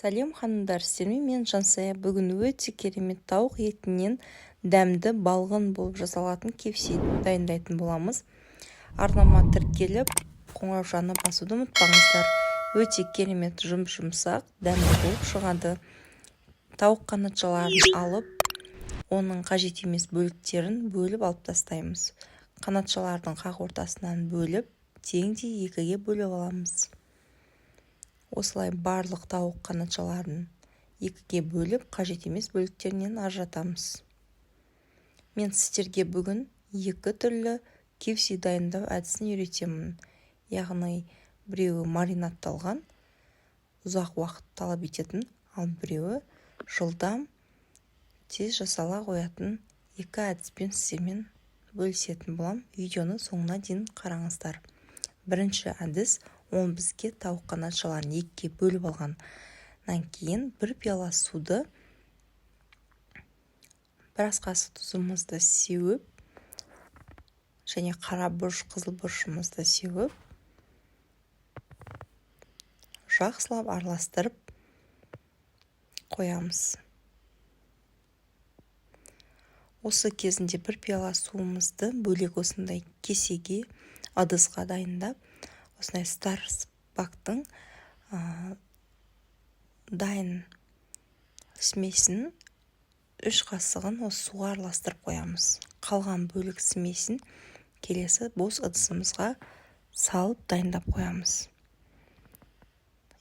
Сәлем ханымдар, сіздермен мен Жансая. Бүгін өте керемет тауық етінен дәмді балғын болып жасалатын кепси дайындайтын боламыз. Арнама тіркеліп, қоңыраушаны басуды ұмытпаңыздар. Өте керемет жұмсақ, дәмді болып шығады. Тауық қанатшаларын алып, оның қажет емес бөліктерін бөліп алып тастаймыз. Қанатшалардың қақ ортасынан бөліп, теңдей екіге бөліп аламыз. Осылай барлық тауық қанатшаларын екіге бөліп, қажет емес бөліктерінен ажыратамыз. Мен сіздерге бүгін екі түрлі кепси дайындау әдісін үйретемін. Яғни біреуі маринадталған, ұзақ уақыт талап ететін, ал біреуі жылдам, тез жасала қоятын екі әдіспен сіздермен бөлісетін болам. Видеоны соңына дейін қараңыздар. Бірінші әдіс, ол бізге тауық қанатшаларын екіге бөліп алғаннан кейін бір пиала суды, бір ас қасық тұзымызды сеуіп, және қара бұрыш, қызыл бұрышымызды сеуіп, жақсылап араластырып қоямыз. Осы кезінде бір пиала суымызды бөлек осындай кесеге, ыдысқа дайындап, осындай Старбактың дайын смесін 3 қасығын осы суға араластырып қоямыз. Қалған бөлік смесін келесі бос ыдысымызға салып дайындап қоямыз.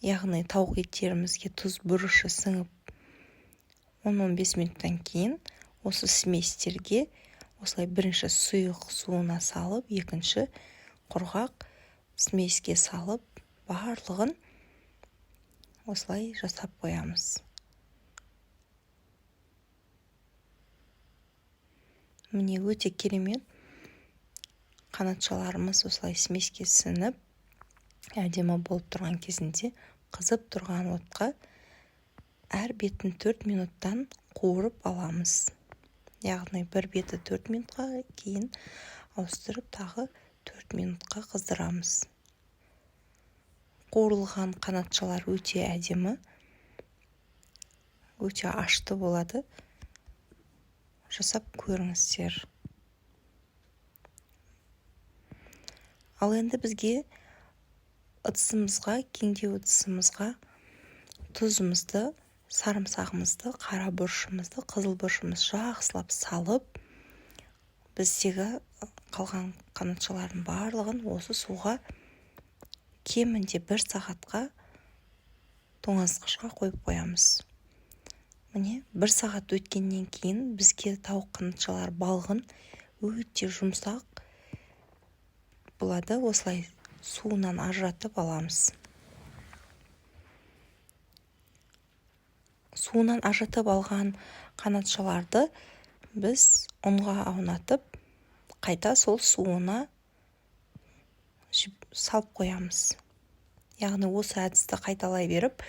Яғни тауық еттерімізге тұз бұрышы сіңіп, 10-15 минуттан кейін осы сместерге осылай бірінші сұйық суына салып, екінші құрғақ смеске салып, барлығын осылай жасап қоямыз. Міне өте керемет қанатшаларымыз осылай смеске сіңіп, әдемі болып тұрған кезінде қызып тұрған отқа әр бетін 4 минуттан қуырып аламыз. Яғни бір беті 4 минутқа кейін ауыстырып, тағы 4 минутқа қыздырамыз. Қуырылған қанатшалар өте әдемі, өте ашты болады. Жасап көріңіздер. Ал енді бізге ыдысымызға, кеңдеу ыдысымызға тұзымызды, сарымсағымызды, қара бұрышымызды, қызыл бұрышымызды жақсылап салып, біздегі қалған қанатшалардың барлығын осы суға кемінде 1 сағатқа тоңазытқышқа қойып қоямыз. Міне 1 сағат өткеннен кейін бізге тауық қанатшалар балғын, өте жұмсақ болады. Осылай суынан ажыратып аламыз. Суынан ажыратып алған қанатшаларды біз ұнға аунатып, қайта сол суына салып қоямыз. Яғни осы әдісті қайталай беріп,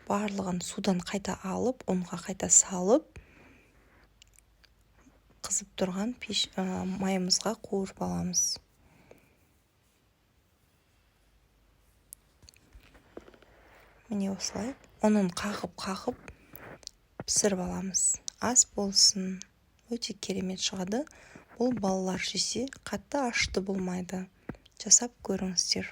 барлығын судан қайта алып, ұнға қайта салып, қызып тұрған майымызға қуырып аламыз. Міне осылай оның қағып пісіріп аламыз. Ас болсын, өте керемет шығады. Бұл балалар жесе қатты ашты болмайды. Жасап көріңіздер.